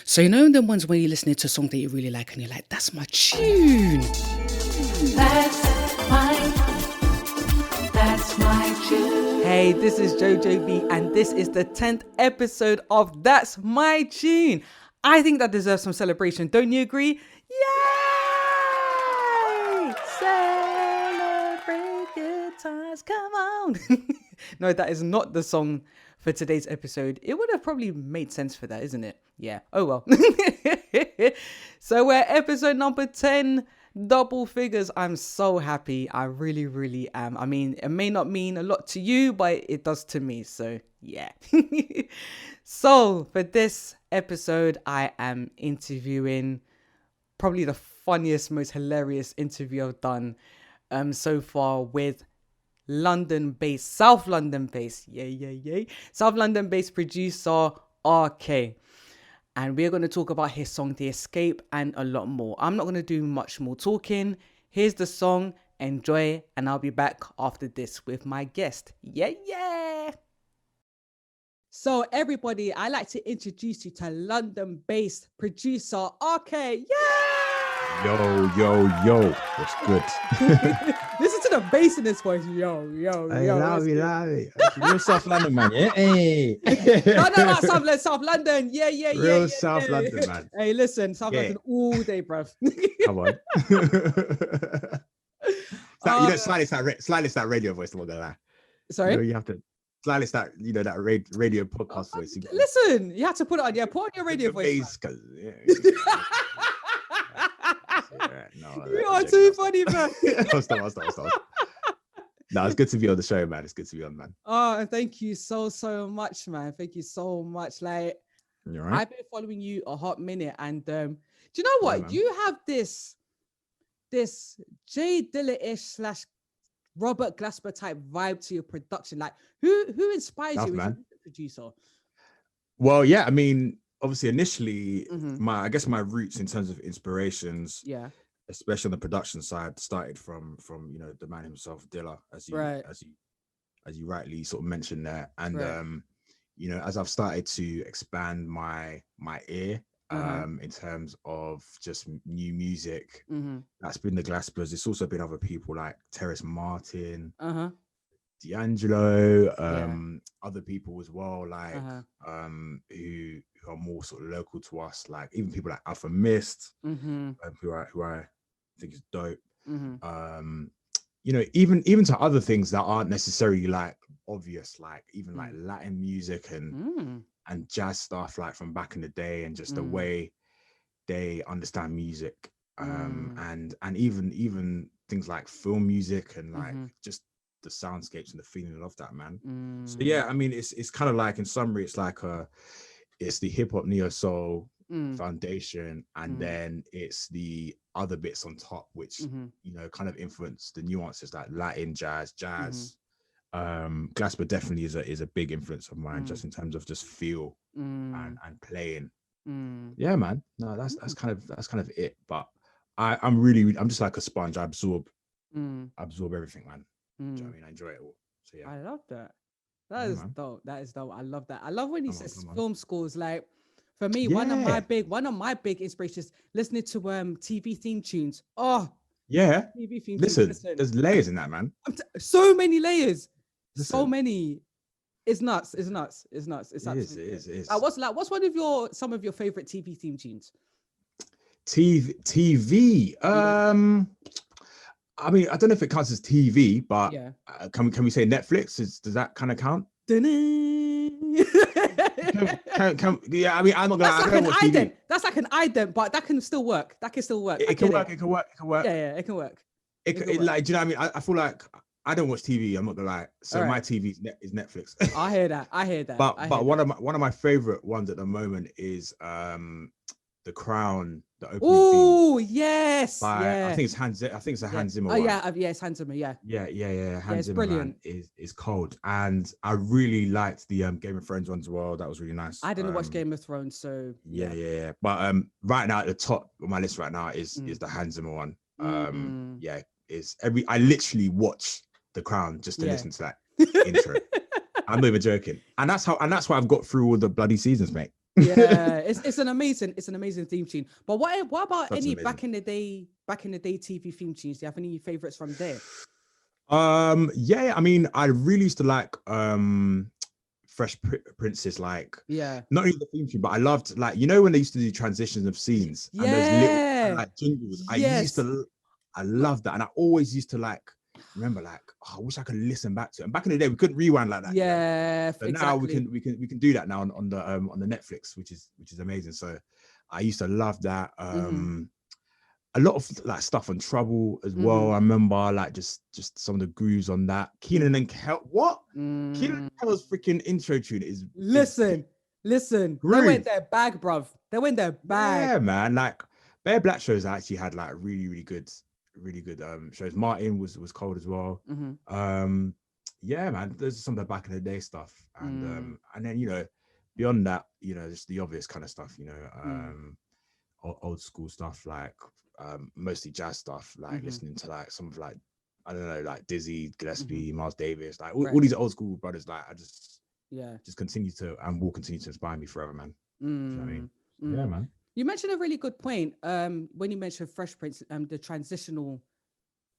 So you know the ones where you're listening to a song that you really like and you're like, that's my tune. That's my tune. Hey, this is Jojo B, and this is the 10th episode of That's My Tune. I think that deserves some celebration. Don't you agree? Yay! Celebrate good times, come on. No, that is not the song for today's episode. It would have probably made sense for that, isn't it? Yeah. Oh well. So we're episode number 10. Double figures. I'm so happy. I really, really am. I mean, it may not mean a lot to you, but it does to me. So yeah. So for this episode, I am interviewing probably the funniest, most hilarious interview I've done so far with South London-based South London-based producer RK. And we're going to talk about his song, The Escape, and a lot more. I'm not going to do much more talking. Here's the song. Enjoy. And I'll be back after this with my guest. Yeah. So everybody, I'd like to introduce you to London-based producer RK. Yeah! Yo, what's good? Listen to the bass in this voice. Yo. Love it. Real South London, man. Yeah. Hey. No, South London. Yeah. Real South London, man. Hey, listen, South London all day, bruv. Come on. Slightly that radio voice. I'm not gonna lie. Sorry. You know, you have to slightly that radio podcast voice. Listen, you have to put it on. Yeah, put on your radio voice. You are too funny, man. I'll stop. No, it's good to be on the show, man. It's good to be on, man. Oh, and thank you so much, man. Thank you so much. Like, you're right. I've been following you a hot minute, and do you know what? Yeah, you have this Jay Dilla-ish / Robert Glasper type vibe to your production. Like, who inspires you as a producer? Well, yeah, I mean, obviously, initially, my roots in terms of inspirations, especially on the production side, started from the man himself, Dilla, as you rightly sort of mentioned there, and as I've started to expand my ear in terms of just new music, that's been the Glaspers. It's also been other people like Terrace Martin, D'Angelo, other people as well, like who are more sort of local to us, like even people like Alpha Mist, who I think is dope. Even to other things that aren't necessarily like obvious, like even like Latin music and jazz stuff, like from back in the day, and just the way they understand music, and even things like film music and like just the soundscapes and the feeling of that, man. So yeah, I mean, it's kind of like, in summary, it's the hip hop neo soul foundation, and then it's the other bits on top, which kind of influence the nuances, like Latin jazz. Glasper definitely is a big influence of mine, just in terms of just feel and playing. Yeah, man. No, that's kind of it. But I'm just like a sponge. I absorb everything, man. Do you know what I mean? I enjoy it all. So yeah. I love that. That is dope. I love that. I love when he says film scores. Like, for me, one of my big inspirations, listening to TV theme tunes. Oh yeah. TV theme tunes. Listen, there's layers in that, man. So many layers. So many. It's nuts. It's absolutely. What's some of your favorite TV theme tunes? TV. I mean, I don't know if it counts as TV, but can we say Netflix? Does that kind of count? Can, I mean, I'm not gonna. That's like an ident. That's like an ident, but that can still work. It can work. Yeah, it can work. Like, do you know what I mean? I feel like I don't watch TV. I'm not gonna lie. So my TV is Netflix. I hear that. But one of my favorite ones at the moment is The Crown, the opening theme. Oh yes, I think it's Hans Zimmer. Oh yeah, it's Hans Zimmer. Yeah. Hans Zimmer, brilliant. Is cold, and I really liked the Game of Thrones one as well. That was really nice. I didn't watch Game of Thrones, so yeah. But right now at the top of my list right now is the Hans Zimmer one. I literally watch The Crown just to listen to that intro. I'm not even joking, and that's why I've got through all the bloody seasons, mate. Yeah, it's an amazing theme tune. But what about That's any amazing. back in the day TV theme tunes? Do you have any favorites from there? Yeah, I mean, I really used to like Princess, like Yeah. not only the theme tune, but I loved, like, you know, when they used to do transitions of scenes and those little kind of, Yeah. like, jingles. Yes. I loved that, and I always used to like remember, like, oh, I wish I could listen back to it. And back in the day, we couldn't rewind like that, you know. Yeah. So now Exactly. we can do that now on the Netflix, which is amazing. So I used to love that. A lot of like stuff on Trouble as well. I remember like just some of the grooves on that. Keenan and Kel, what? Keenan and Kel's freaking intro tune is Listen. They went groove. their bag, bruv. They went their bag. Yeah, man. Like Bear Black shows actually had like really good shows. Martin was cold as well. Yeah, man. Those are some of the back in the day stuff. And then, you know, beyond that, you know, just the obvious kind of stuff, you know, old school stuff, like mostly jazz stuff, like listening to like some of like, I don't know, like Dizzy Gillespie, Miles Davis, like all these old school brothers. Like I just continue to and will continue to inspire me forever, man. You know what I mean? Yeah, man. You mentioned a really good point when you mentioned Fresh Prince, the transitional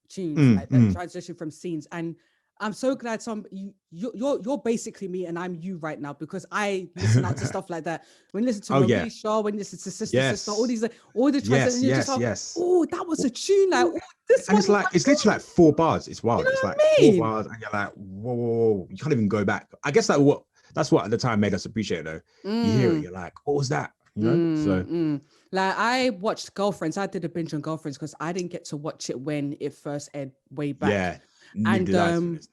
tunes, like the transition from scenes. And I'm so glad you're basically me and I'm you right now, because I listen out to stuff like that. When you listen to Marie Shaw, when you listen to Sister, all the transitions, you're just like, oh, that was a tune. Like, oh, this and one it's like it's literally like 4 bars. It's wild. You know it's what like I mean? 4 bars, and you're like, whoa. You can't even go back. I guess that's what at the time made us appreciate it, though. You hear it, you're like, what was that? You know? So like I watched Girlfriends. I did a binge on Girlfriends because I didn't get to watch it when it first aired way back. yeah, neither did I, to be honest.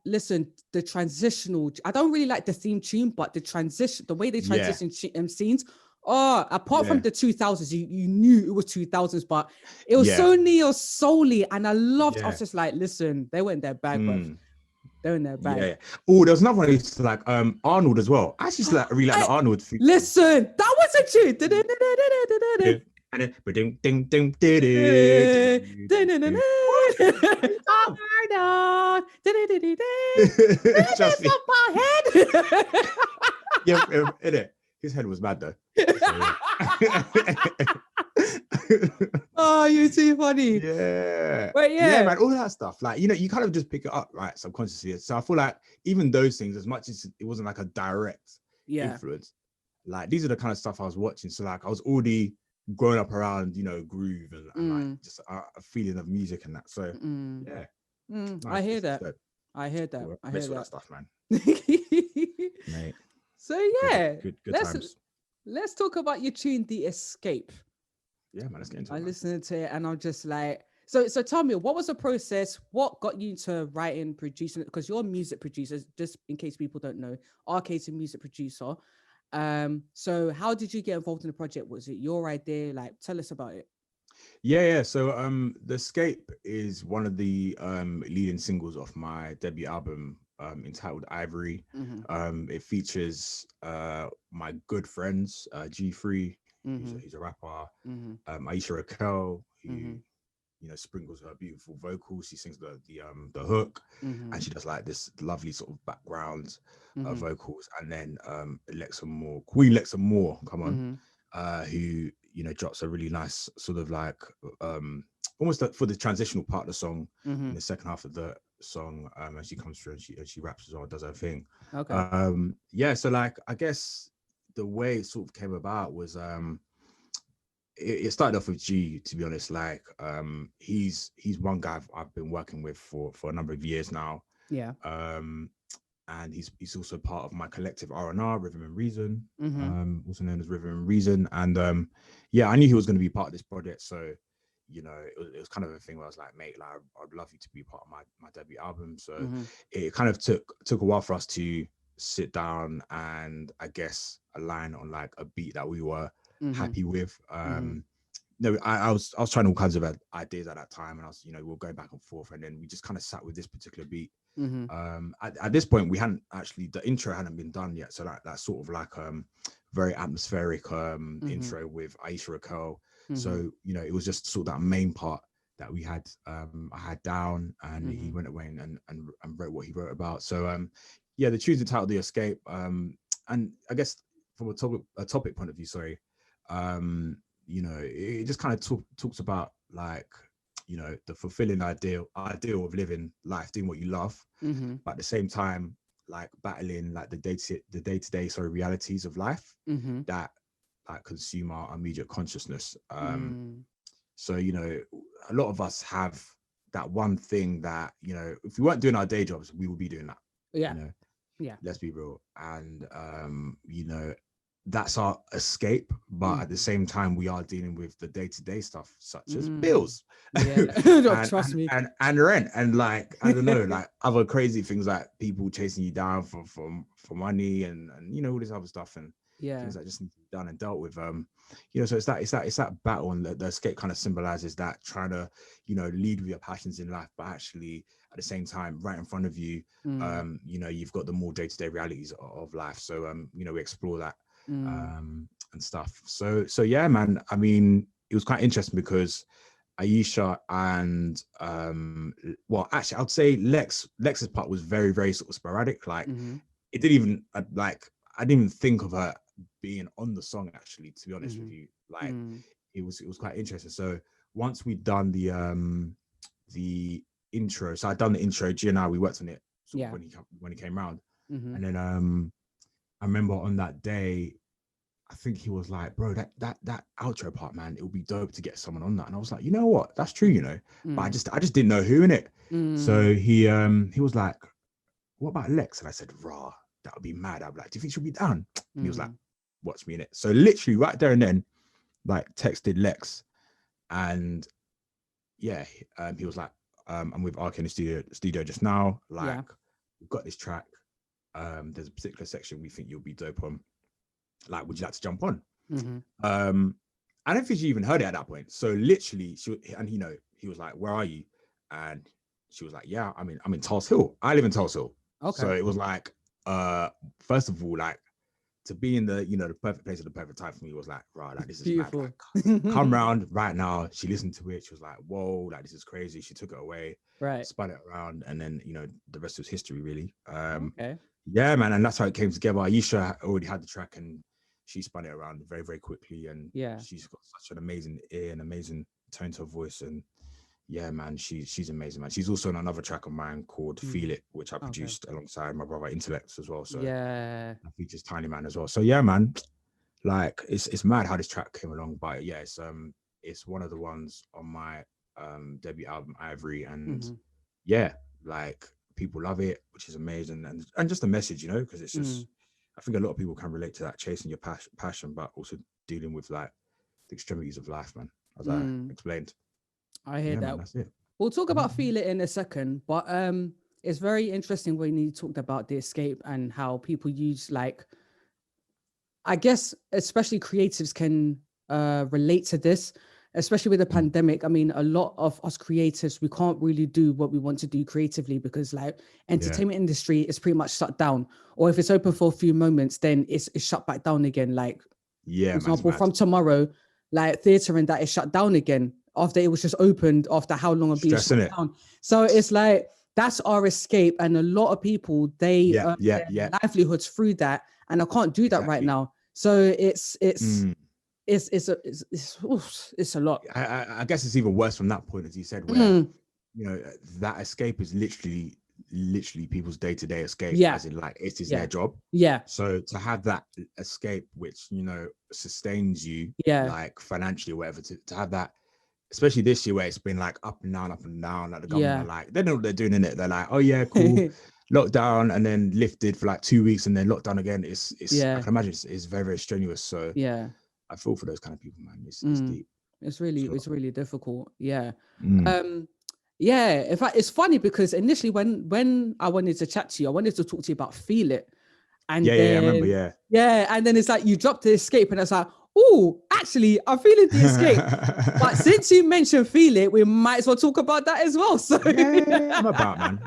Listen, the transitional. I don't really like the theme tune, but the way they transition scenes. Oh, apart from the 2000s, you knew it was 2000s, but it was so neo soul-y, and I loved. I was just like, listen, they went their bag, bruv. They're in their bag. Yeah. Oh, there was another one I used to like, Arnold as well. I actually used to like really like the Arnold thing. Listen, that was a tune. And then just on my head. yeah, in it. His head was mad though. Oh, you're too funny. Yeah. But yeah, man, all that stuff. Like, you know, you kind of just pick it up, right, subconsciously. So I feel like even those things, as much as it wasn't like a direct influence, like these are the kind of stuff I was watching. So like I was already growing up around, you know, groove and like just a feeling of music and that. So yeah. Nice. I hear that. I hear that. I hear that stuff, man. Mate. So yeah, good times. Let's talk about your tune, The Escape. Yeah, man, let's get into it. I listened to it and I'm just like, so tell me, what was the process? What got you into writing, producing it? Because you're a music producer, just in case people don't know, RK's a music producer. So how did you get involved in the project? Was it your idea? Like, tell us about it. Yeah. So The Escape is one of the leading singles of my debut album, entitled Ivory. It features my good friends, G3, who's a rapper, Aisha Raquel, who you know sprinkles her beautiful vocals. She sings the hook, and she does like this lovely sort of background vocals. And then Queen Lexa Moore, come on, who you know drops a really nice sort of like almost like for the transitional part of the song in the second half of the song, as she comes through and she raps as well, does her thing. Yeah, so like I guess the way it sort of came about was it started off with G, to be honest. Like he's one guy I've been working with for a number of years now. And he's also part of my collective R&R, Rhythm and Reason, also known as Rhythm and Reason. And yeah, I knew he was going to be part of this project, so you know, it was kind of a thing where I was like, mate, like I'd love you to be part of my debut album. So it kind of took a while for us to sit down and I guess align on like a beat that we were happy with. No, I was trying all kinds of ideas at that time, and I was, you know, we were going back and forth, and then we just kind of sat with this particular beat. At this point, we hadn't actually, the intro hadn't been done yet, so that sort of like very atmospheric intro with Aisha Raquel. So you know, it was just sort of that main part that we had I had down, and he went away and wrote what he wrote about. So yeah, the tune's entitled The Escape, and I guess from a topic point of view, sorry, you know, it just kind of talks about like, you know, the fulfilling ideal of living life, doing what you love, but at the same time, like battling like the day-to-day realities of life that like consume our immediate consciousness. So, you know, a lot of us have that one thing that, you know, if we weren't doing our day jobs, we would be doing that. Yeah. You know, yeah. let's be real. And you know, that's our escape, but at the same time we are dealing with the day-to-day stuff such as bills, Trust me, and rent, and like I don't know, like other crazy things like people chasing you down for money, and you know, all this other stuff, and things that just need to be done and dealt with. You know, so it's that battle, and the escape kind of symbolizes that, trying to, you know, lead with your passions in life, but actually at the same time, right in front of you, you know, you've got the more day-to-day realities of life. So you know, we explore that and stuff. So yeah, man, I mean, it was quite interesting because Aisha and well, actually I'd say Lex's part was very, very sort of sporadic. Like it didn't even like, I didn't even think of her being on the song, actually, to be honest with you. Like it was quite interesting. So once we'd done the intro, so I'd done the intro, Gia and I, we worked on it sort of when he came round. And then I remember on that day, I think he was like, bro, that outro part, man, it would be dope to get someone on that. And I was like, you know what? That's true, you know. But I just didn't know who in it. So he was like, what about Lex? And I said, rah, that would be mad. I'd be like, do you think she'll be down? And he was like, watch me in it. So literally right there and then, like, texted Lex, and yeah, he was like, I'm with Ark in the studio just now. Like, we've got this track. There's a particular section we think you'll be dope on. Like, would you like to jump on? I don't think she even heard it at that point. So literally, and you know, he was like, where are you? And she was like, yeah, I'm in Tulse Hill. I live in Tulse Hill. Okay. So it was like, first of all, like, to be in the, you know, the perfect place at the perfect time for me was like, right, like, this is beautiful. Mad. Like, come round right now. She listened to it. She was like, whoa, like, this is crazy. She took it away, spun it around, and then, you know, the rest was history, really. Okay. Yeah, man, and that's how it came together. Aisha already had the track, and she spun it around very, very quickly, and she's got such an amazing ear and amazing tone to her voice, and yeah, man, she's amazing, man. She's also on another track of mine called Feel It, which I produced alongside my brother Intellects as well. So yeah, that features Tiny Man as well. So yeah, man, like it's mad how this track came along, but yeah, it's one of the ones on my debut album Ivory, and yeah, like people love it, which is amazing, and just the message, you know, because it's just I think a lot of people can relate to that, chasing your passion, but also dealing with like the extremities of life, man, as I explained. I hear that. Man, that's it. We'll talk about Feel It in a second, but it's very interesting when you talked about the escape and how people use, like, I guess especially creatives can relate to this, especially with the pandemic. I mean, a lot of us creatives, we can't really do what we want to do creatively because, like, entertainment industry is pretty much shut down, or if it's open for a few moments, then it's shut back down again. Like, for example, from tomorrow, like theatre and that is shut down again after it was just opened after how long of being shut down. So it's like, that's our escape, and a lot of people, they earn their livelihoods through that, and I can't do that right now. So it's a lot. I guess it's even worse from that point, as you said, where you know, that escape is literally people's day-to-day escape, as in, like, it is their job. So to have that escape, which, you know, sustains you, like financially or whatever, to have that, especially this year where it's been like up and down, like the government are like, they know what they're doing in it. They're like, oh yeah, cool. Lockdown, and then lifted for like 2 weeks, and then lockdown again. It's I can imagine it's very, very strenuous. So I feel for those kind of people, man. It's deep. It's really difficult. In fact, it's funny because initially when I wanted to chat to you, I wanted to talk to you about Feel It. And then, I remember, and then it's like you dropped the escape, and it's like, oh, actually, I'm feeling the escape. But since you mentioned Feel It, we might as well talk about that as well. So I'm about, man.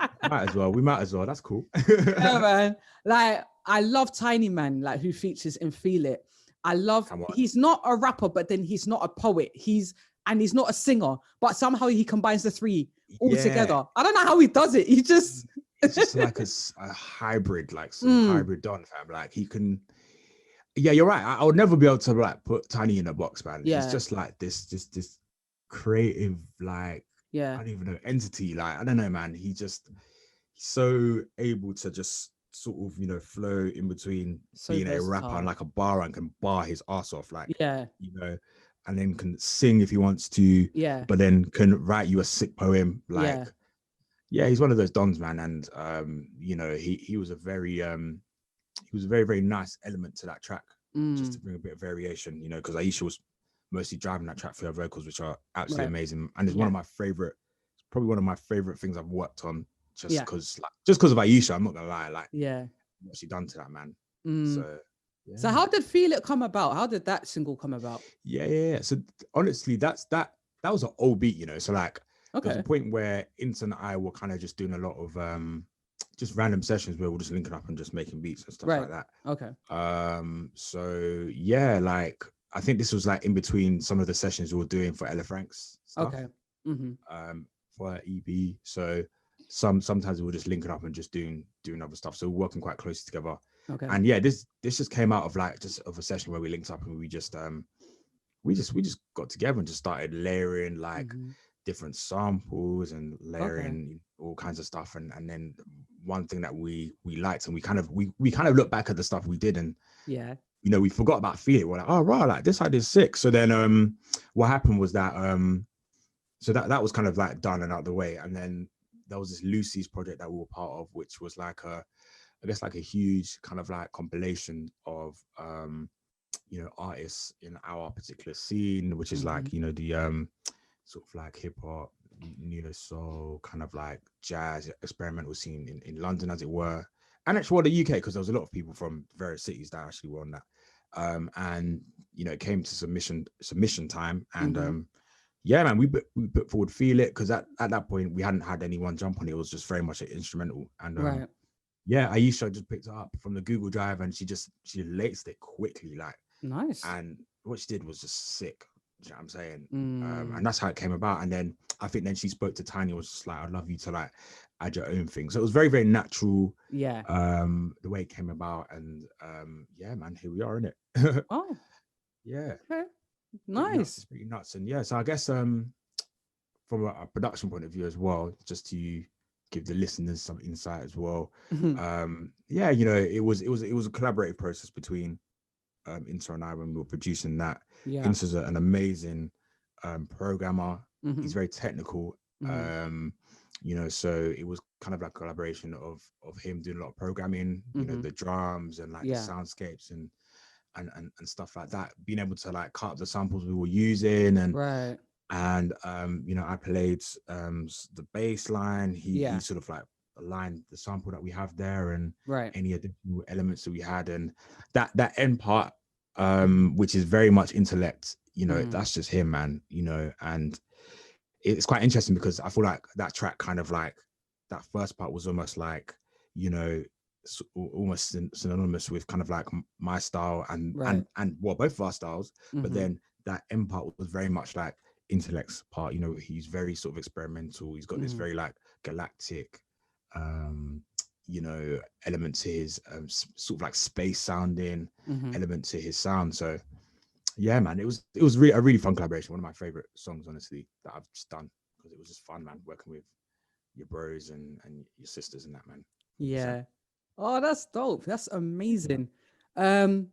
We might as well. That's cool. Yeah, man. Like, I love Tiny Man, like, who features in Feel It. I love, he's not a rapper, but then he's not a poet. He's not a singer, but somehow he combines the three all together. I don't know how he does it. He just... It's just like a hybrid, like some hybrid Don, fam. Like, yeah, you're right. I would never be able to like put Tiny in a box, man. He's Yeah. just like this creative, like I Yeah. don't even know, entity. Like I don't know, man. He's so able to just sort of, you know, flow in between So being a rapper and versatile. like a bar and can bar his ass off, like, Yeah. you know, and then can sing if he wants to, Yeah. but then can write you a sick poem. Like, Yeah. yeah, he's one of those dons, man. And you know, he was a very, very nice element to that track, just to Mm. bring a bit of variation, you know, because Aisha was mostly driving that track for her vocals, which are absolutely Right. amazing. And it's Yeah. probably one of my favorite things I've worked on, Yeah. just because of Aisha. I'm not gonna lie, like Yeah. what she done to that man. Mm. So yeah, So how did Feel It come about? How did that single come about? yeah. So honestly, that was an old beat, you know. So like there was a Okay. point where Inta and I were kind of just doing a lot of just random sessions where we're just linking up and just making beats and stuff Right. like that. Okay. So yeah, like I think this was like in between some of the sessions we were doing for Ella Frank's stuff. Okay. Mm-hmm. For her EP. So sometimes we were just linking up and just doing other stuff. So we're working quite closely together. Okay. And yeah, this just came out of like just of a session where we linked up and we just got together and just started layering like Mm-hmm. different samples and Okay. layering all kinds of stuff. And then one thing that we liked, and we kind of look back at the stuff we did, and Yeah. you know, we forgot about Feel It. We're like, oh right, like this idea is sick. So then what happened was that so that was kind of like done and out of the way. And then there was this Lucy's project that we were part of, which was like I guess like a huge kind of like compilation of you know, artists in our particular scene, which is Mm-hmm. like, you know, the sort of like hip hop, neo soul, kind of like jazz, experimental scene in London, as it were, and actually well, the UK, because there was a lot of people from various cities that actually were on that. And you know, it came to submission time, and Mm-hmm. yeah, man, we put forward Feel It, because at that point we hadn't had anyone jump on it. It was just very much an instrumental, and Right. yeah, Aisha just picked it up from the Google Drive, and she laced it quickly, like, Nice. and what she did was just sick. You know what I'm saying? Mm. And that's how it came about. And then I think then she spoke to Tiny, was just like, I'd love you to like add your own thing. So it was very, very natural, Yeah. the way it came about. And yeah, man, here we are in it. Oh. Yeah. Okay. Pretty nuts. Nice. It's pretty nuts. And yeah, so I guess from a production point of view as well, just to give the listeners some insight as well. Yeah, you know, it was a collaborative process between Inter and I when we were producing that. Yeah. Inter's an amazing programmer. Mm-hmm. He's very technical. Mm-hmm. You know, so it was kind of like a collaboration of him doing a lot of programming, you know, Mm-hmm. the drums and like Yeah. the soundscapes and stuff like that, being able to like cut up the samples we were using, Right. and you know, I played the bass line. Yeah. He sort of like aligned the sample that we have there and Right. any additional elements that we had, and that end part, which is very much intellect, you know, that's just him, man, you know. And it's quite interesting because I feel like that track kind of like that first part was almost like, you know, almost synonymous with kind of like my style and Right. and well, both of our styles. But Mm-hmm. then that end part was very much like intellect's part, you know. He's very sort of experimental. He's got this very like galactic you know, element to his sort of like space sounding Mm-hmm. element to his sound. So yeah, man, it was a really fun collaboration. One of my favorite songs, honestly, that I've just done, because it was just fun, man, working with your bros and your sisters and that, man. 100%. Yeah. Oh, that's dope. That's amazing. So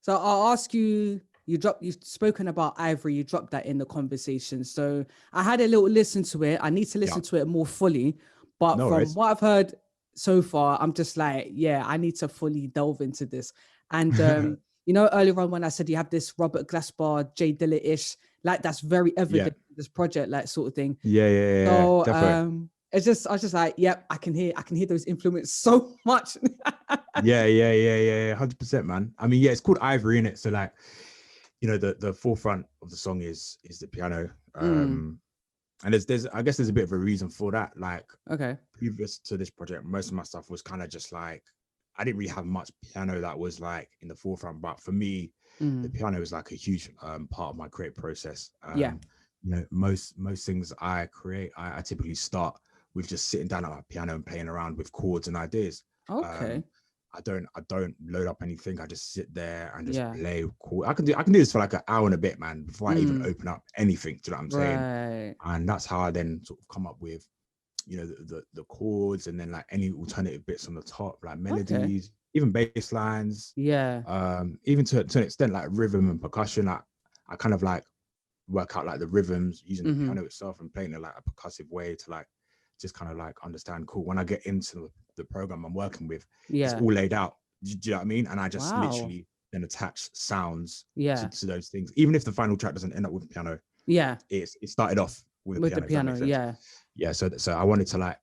I'll ask you, you've spoken about Ivory, you dropped that in the conversation. So I had a little listen to it. I need to listen to it more fully. But No from worries. what I've heard so far, I'm just like, yeah, I need to fully delve into this. And you know, earlier on when I said you have this Robert Glasper, Jay Dilla-ish, like that's very evident in this project, like sort of thing. Yeah, So definitely. it's just, I was just like, yep, I can hear those influences so much. Yeah, 100%, man. I mean, yeah, it's called Ivory, in it. So like, you know, the forefront of the song is the piano. And there's I guess there's a bit of a reason for that. Like, Okay. previous to this project, most of my stuff was kind of just like, I didn't really have much piano that was like in the forefront. But for me, the piano is like a huge part of my creative process. Yeah. You know, most things I create, I typically start with just sitting down at my piano and playing around with chords and ideas. Okay. I don't load up anything. I just sit there and just Yeah. play cool. I can do this for like an hour and a bit, man, before I even Mm. open up anything. Do you know what I'm saying? Right. And that's how I then sort of come up with, the chords, and then like any alternative bits on the top, like melodies, even bass lines, Yeah. even to an extent like rhythm and percussion. Like I kind of like work out like the rhythms using the piano itself and playing it like a percussive way to like just kind of like understand. Cool. When I get into the program I'm working with, it's Yeah. all laid out. Do you know what I mean? And I just Wow. literally then attach sounds Yeah. to those things. Even if the final track doesn't end up with piano, Yeah. it started off with With the piano. If that piano. makes sense. Yeah. Yeah. So I wanted to like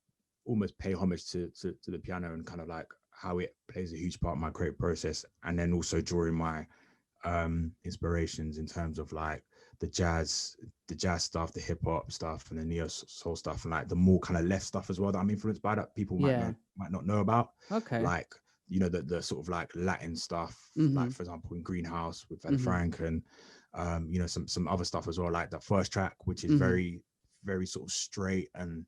almost pay homage to the piano and kind of like how it plays a huge part in my creative process, and then also drawing my inspirations in terms of like the jazz stuff, the hip hop stuff, and the neo soul stuff, and like the more kind of left stuff as well that I'm influenced by that people might not know about. Okay. Like the sort of like Latin stuff, like for example in Greenhouse with Frank, and some other stuff as well, like that first track, which is very very sort of straight, and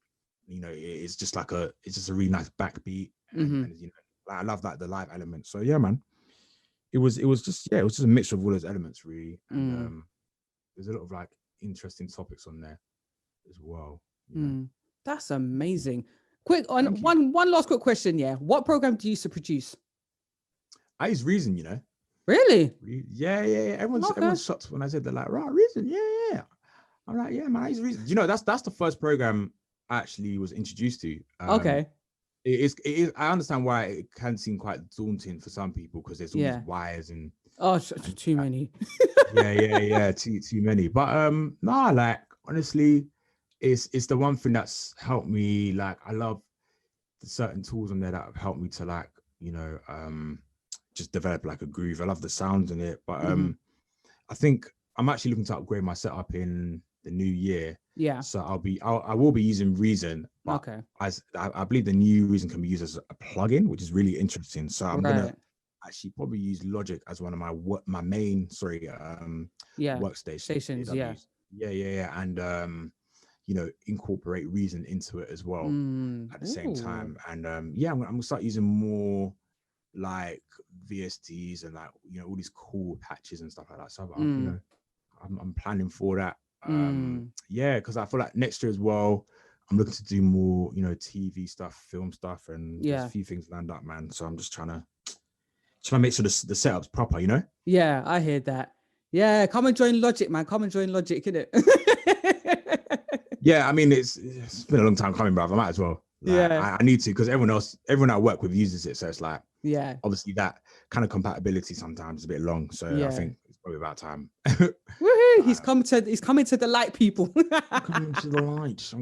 it's just a really nice backbeat, and I love like the live element. So yeah, man, it was just a mixture of all those elements really, and there's a lot of like interesting topics on there as well. That's amazing. Quick on Thank you. one last quick question. Yeah, what program do you used to produce? I use Reason, Really? Yeah. Everyone's shocked when I said they're like, right, Reason, yeah. I'm like, yeah, man, I use Reason. That's the first program I actually was introduced to. Okay. It is. I understand why it can seem quite daunting for some people because there's all these wires and too many. yeah, too many. But nah, like honestly, it's the one thing that's helped me. Like I love the certain tools on there that have helped me to like just develop like a groove. I love the sounds in it, but I think I'm actually looking to upgrade my setup in the new year. Yeah. So I will be using Reason, but I believe the new Reason can be used as a plugin, which is really interesting. So I'm gonna actually probably use Logic as one of my main workstations. Yeah, and incorporate Reason into it as well at the same time. And I'm gonna start using more like VSTs and like all these cool patches and stuff like that. So I'm planning for that. Because I feel like next year as well, I'm looking to do more, TV stuff, film stuff, and there's a few things lined up, man. So I'm just trying to make sure the setup's proper, Yeah, I hear that. Yeah, come and join Logic, man. Come and join Logic, innit? Yeah, I mean it's been a long time coming, bruv. I might as well. Like, I need to, because everyone I work with uses it, so it's like obviously that kind of compatibility sometimes is a bit long. So I think it's probably about time. Woohoo! He's coming to the light, people. I'm coming to the light.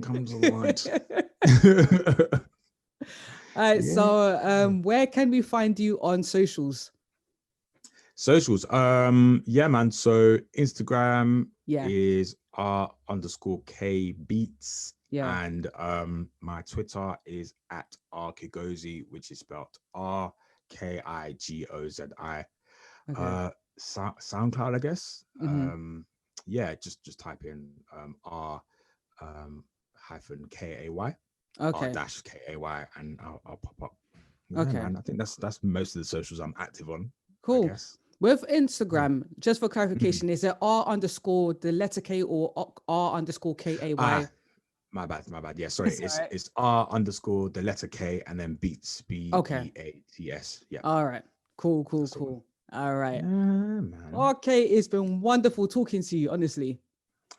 All right, so where can we find you on socials? Yeah, man. So Instagram is r_k beats. Yeah. And my Twitter is at rkigozi, which is spelled RKIGOZI. Okay. SoundCloud, I guess. Just type in r hyphen KAY. Okay. R-KAY, and I'll pop up. Okay. Man, I think that's most of the socials I'm active on. Cool. With Instagram, just for clarification, is it r_ the letter K or r_KAY? My bad. Yeah, sorry. It's r_ the letter K and then beats BEATS. Yeah. All right. Cool. All right. Yeah, man. Okay, it's been wonderful talking to you, honestly.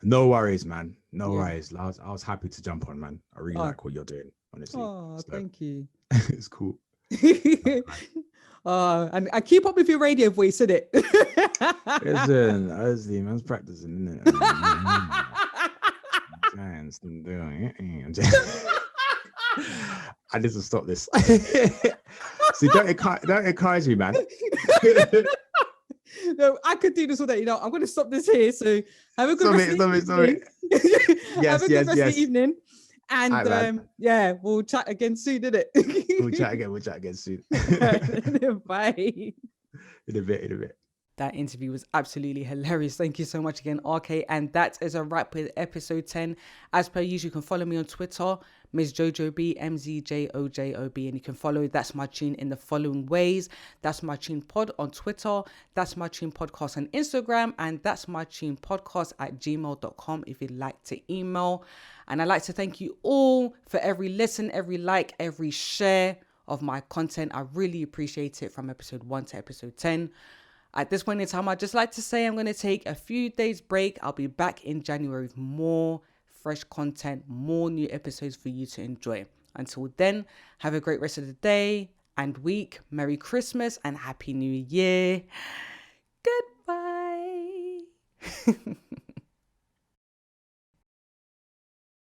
No worries, man. No worries. I was happy to jump on, man. I really like what you're doing, honestly. Oh, thank you. It's cool. And I keep up with your radio voice, isn't it? Listen, honestly, man's practicing, isn't it? I need to stop this. See, don't encourage me, man. No, I could do this all day. I'm going to stop this here. So have a good rest of the evening. Have a good rest of the evening. And right, we'll chat again soon, didn't it? We'll chat again soon. Bye. In a bit. That interview was absolutely hilarious. Thank you so much again, RK. And that is a wrap with episode 10. As per usual, you can follow me on Twitter. Ms. Jojo B, MZJOJOB, and you can follow That's My Tune in the following ways. That's My Tune Pod on Twitter, That's My Tune Podcast on Instagram, and That's My Tune Podcast at gmail.com if you'd like to email. And I'd like to thank you all for every listen, every like, every share of my content. I really appreciate it from episode 1 to episode 10. At this point in time, I'd just like to say I'm going to take a few days break. I'll be back in January with more fresh content, more new episodes for you to enjoy. Until then, have a great rest of the day and week. Merry Christmas and Happy New Year. Goodbye.